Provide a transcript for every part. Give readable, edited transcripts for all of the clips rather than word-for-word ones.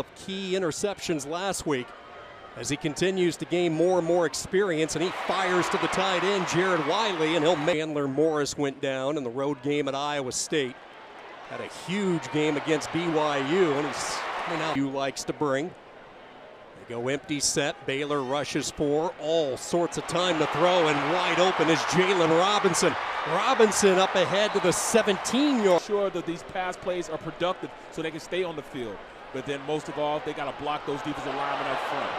Of key interceptions last week as he continues to gain more and more experience, and he fires to the tight end, Jared Wiley, and Chandler Morris went down in the road game at Iowa State. Had a huge game against BYU, and he's coming out. Likes to bring. They go empty set. Baylor rushes for all sorts of time to throw, and wide open is Jalen Robinson. Robinson up ahead to the 17-yard. Sure that these pass plays are productive so they can stay on the field. But then most of all, they got to block those defensive linemen up front.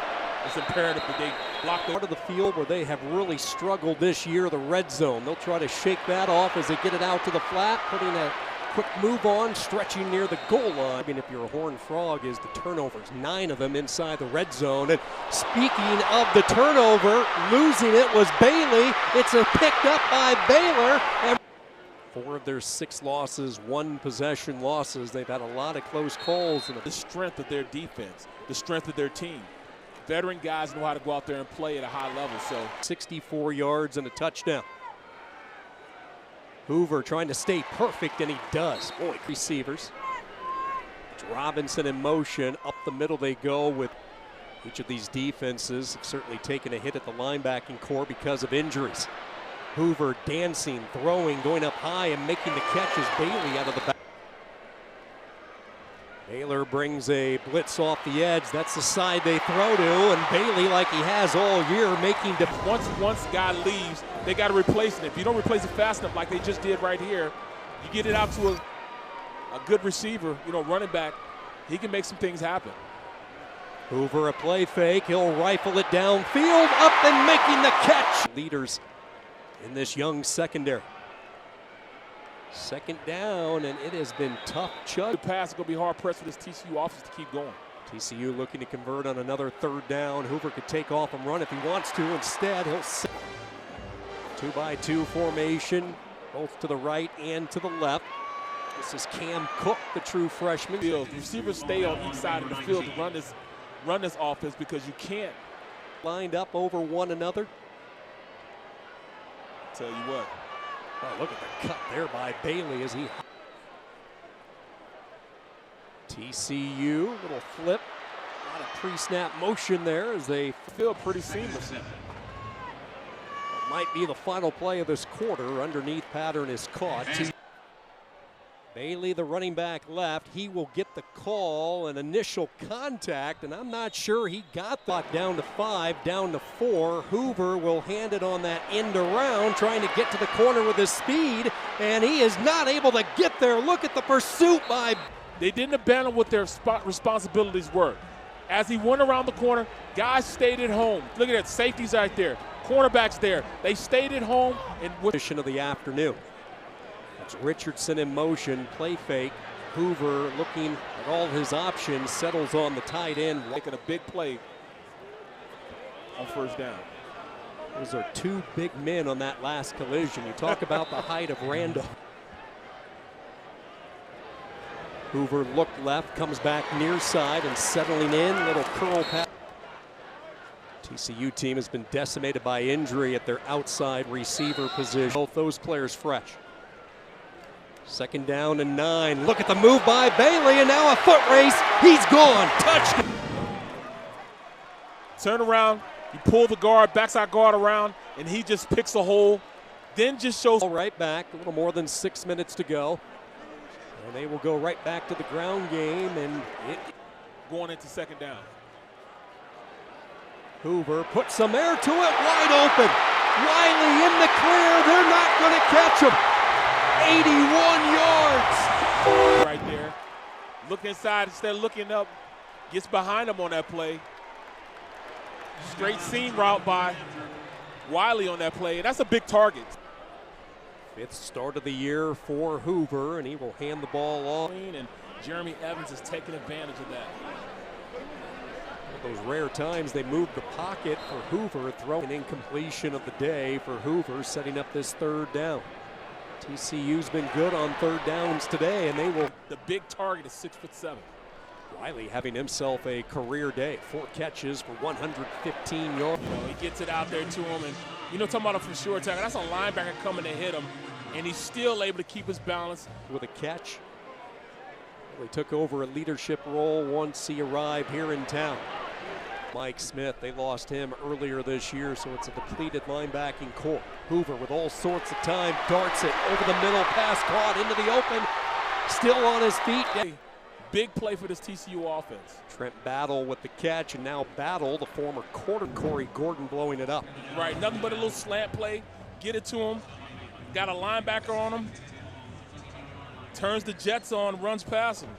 It's imperative that they block the part of the field where they have really struggled this year, the red zone. They'll try to shake that off as they get it out to the flat, putting a quick move on, stretching near the goal line. I mean, if you're a Horned Frog, is the turnovers, 9 of them inside the red zone. And speaking of the turnover, losing it was Bailey. It's a picked up by Baylor. And 4 of their 6 losses, 1 possession losses. They've had a lot of close calls. And the strength of their defense, the strength of their team. Veteran guys know how to go out there and play at a high level. So 64 yards and a touchdown. Hoover trying to stay perfect, and he does. Boy, receivers. It's Robinson in motion. Up the middle they go with each of these defenses. Have certainly taken a hit at the linebacking core because of injuries. Hoover dancing, throwing, going up high, and making the catch as Bailey out of the back. Baylor brings a blitz off the edge. That's the side they throw to, and Bailey, like he has all year, making once guy leaves, they got to replace it. If you don't replace it fast enough, like they just did right here, you get it out to a good receiver, running back, he can make some things happen. Hoover a play fake. He'll rifle it downfield, up and making the catch. Leaders in this young secondary. Second down, and it has been tough. The pass is going to be hard pressed for this TCU offense to keep going. TCU looking to convert on another 3rd down. Hoover could take off and run if he wants to. Instead, he'll sit. 2-by-2 formation, both to the right and to the left. This is Cam Cook, the true freshman. The receivers stay on each side of the field to run this offense because you can't. Lined up over one another. Tell you what. Oh, look at the cut there by Bailey as he. TCU, little flip. A lot of pre-snap motion there as they feel pretty seamless. Might be the final play of this quarter. Underneath pattern is caught. Bailey, the running back, left. He will get the call, an initial contact, and I'm not sure he got that. Down to 5, down to 4. Hoover will hand it on that end around, trying to get to the corner with his speed, and he is not able to get there. Look at the pursuit by. They didn't abandon what their responsibilities were. As he went around the corner, guys stayed at home. Look at that, safeties right there, cornerbacks there. They stayed at home. And position of the afternoon. That's Richardson in motion, play fake. Hoover looking at all his options, settles on the tight end. Making a big play on 1st down. Those are 2 big men on that last collision. You talk about the height of Randall. Hoover looked left, comes back near side and settling in, little curl pass. TCU team has been decimated by injury at their outside receiver position. Both those players fresh. 2nd down and 9. Look at the move by Bailey, and now a foot race. He's gone. Touchdown. Turn around. You pull the guard, backside guard around, and he just picks a hole. Then just shows. Right back. A little more than 6 minutes to go. And they will go right back to the ground game, and going into 2nd down. Hoover puts some air to it, wide open. Wiley in the clear. They're not going to catch him. 81 yards. Right there. Look inside instead of looking up. Gets behind him on that play. Straight seam route by Wiley on that play. And that's a big target. 5th start of the year for Hoover, and he will hand the ball off. And Jeremy Evans is taking advantage of that. Those rare times they moved the pocket for Hoover, throwing an incompletion of the day for Hoover, setting up this 3rd down. TCU's been good on 3rd downs today, and they will. The big target is 6'7". Wiley having himself a career day. 4 catches for 115 yards. He gets it out there to him, and talking about a for sure tackle. That's a linebacker coming to hit him, and he's still able to keep his balance with a catch. He took over a leadership role once he arrived here in town. Mike Smith, they lost him earlier this year, so it's a depleted linebacking core. Hoover with all sorts of time, darts it over the middle, pass caught into the open, still on his feet. Big play for this TCU offense. Trent Battle with the catch, and now Battle, the former quarter, Corey Gordon blowing it up. Right, nothing but a little slant play, get it to him, got a linebacker on him, turns the Jets on, runs past him.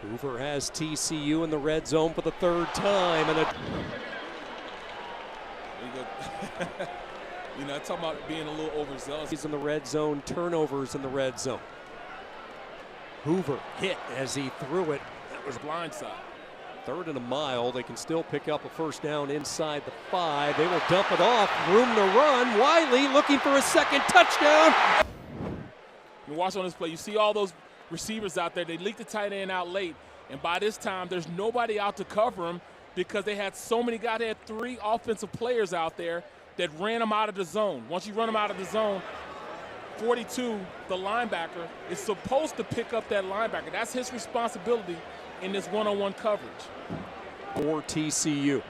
Hoover has TCU in the red zone for the third time. And you know, talking about being a little overzealous. He's in the red zone, turnovers in the red zone. Hoover hit as he threw it. That was blindside. 3rd and a mile. They can still pick up a first down inside the 5. They will dump it off. Room to run. Wiley looking for a second touchdown. You watch on this play, you see all those receivers out there. They leaked the tight end out late, and by this time there's nobody out to cover him because they had so many guys. They had 3 offensive players out there that ran them out of the zone. Once you run them out of the zone, 42, the linebacker, is supposed to pick up that linebacker. That's his responsibility in this one-on-one coverage. For TCU.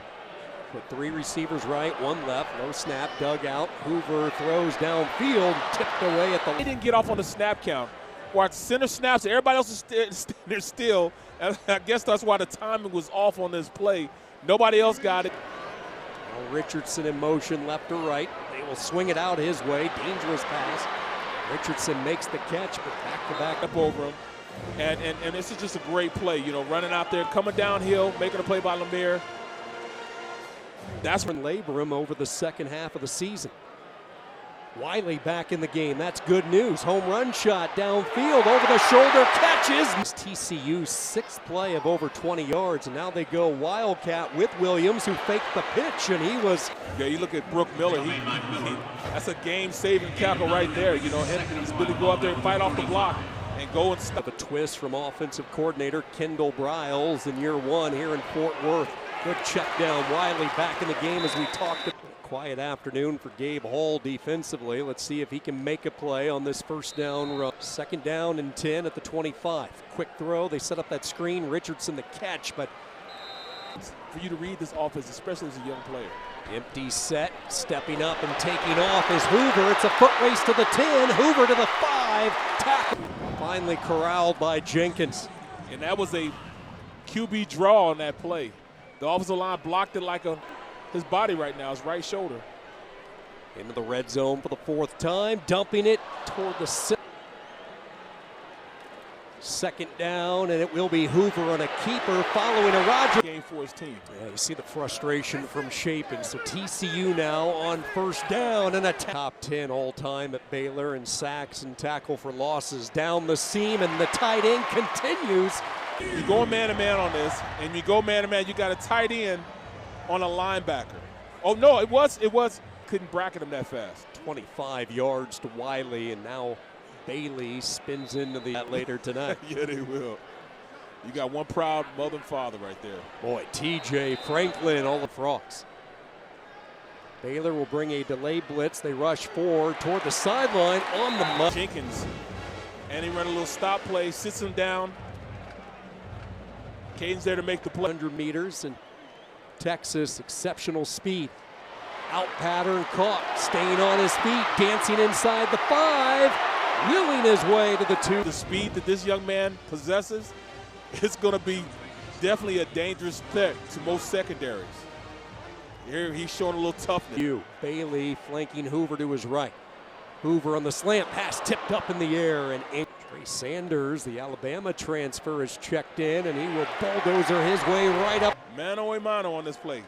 Put 3 receivers right, 1 left, no snap, dug out. Hoover throws downfield, tipped away at the... He didn't get off on the snap count. Watch center snaps, everybody else is standing still. And I guess that's why the timing was off on this play. Nobody else got it. Now Richardson in motion, left or right. They will swing it out his way. Dangerous pass. Richardson makes the catch, but back-to-back up over him. And this is just a great play, you know, running out there, coming downhill, making a play by Lemire. That's when labor him over the second half of the season. Wiley back in the game. That's good news. Home run shot downfield, over the shoulder, catches. TCU's 6th play of over 20 yards, and now they go Wildcat with Williams, who faked the pitch, and he was... Yeah, you look at Brooke Miller. That's a game-saving tackle right there. You know, he's going to go out there and fight off the block and go and stop. A twist from offensive coordinator Kendall Briles in year 1 here in Fort Worth. Good check down. Wiley back in the game as we talked about. Quiet afternoon for Gabe Hall defensively. Let's see if he can make a play on this first down run. 2nd down and 10 at the 25. Quick throw. They set up that screen. Richardson the catch, but for you to read this offense, especially as a young player. Empty set, stepping up and taking off is Hoover. It's a foot race to the 10. Hoover to the 5. Tackle. Finally corralled by Jenkins. And that was a QB draw on that play. The offensive line blocked it like his body right now, his right shoulder. Into the red zone for the 4th time, dumping it toward the 6th. 2nd down, and it will be Hoover on a keeper following a Roger. Game for his team. Yeah, you see the frustration from Chapin. So TCU now on first down and a top 10 all-time at Baylor in sacks and tackle for losses. Down the seam, and the tight end continues. You go man-to-man on this, and you go man-to-man, you got a tight end on a linebacker. Oh, no, it was. Couldn't bracket him that fast. 25 yards to Wiley, and now Bailey spins into that later tonight. Yeah, they will. You got one proud mother and father right there. Boy, TJ Franklin, all the frogs. Baylor will bring a delay blitz. They rush forward toward the sideline on the mud. Jenkins, and he ran a little stop play, sits him down. Caden's there to make the play. 100 meters, and Texas, exceptional speed. Out pattern caught, staying on his feet, dancing inside the 5, wheeling his way to the 2. The speed that this young man possesses, it's going to be definitely a dangerous threat to most secondaries. Here he's showing a little toughness. Bailey flanking Hoover to his right. Hoover on the slant pass, tipped up in the air, and Trey Sanders, the Alabama transfer, is checked in, and he will bulldozer his way right up. Mano a mano on this play.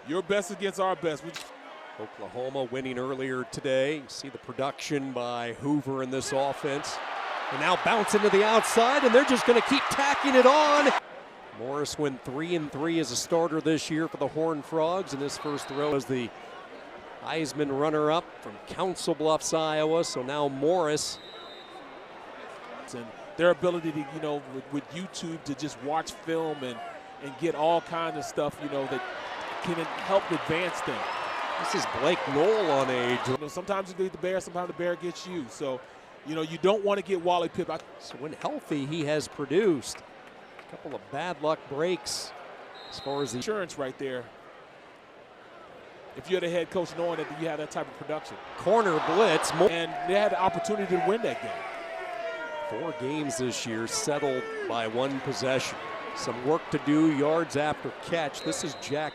Your best against our best. Oklahoma winning earlier today. You see the production by Hoover in this offense. And now bouncing to the outside, and they're just going to keep tacking it on. Morris went 3-3 as a starter this year for the Horned Frogs, and his first throw was the Heisman runner-up from Council Bluffs, Iowa. So now Morris. And their ability to, you know, with YouTube to just watch film and get all kinds of stuff, you know, that can help advance them. This is Blake Knoll on a. You know, sometimes you get the bear, sometimes the bear gets you. So, you know, you don't want to get Wally Pipp. So when healthy, he has produced a couple of bad luck breaks as far as the insurance right there. If you're the head coach knowing that you have that type of production. Corner blitz. And they had the opportunity to win that game. 4 games this year settled by 1 possession. Some work to do, yards after catch. This is Jack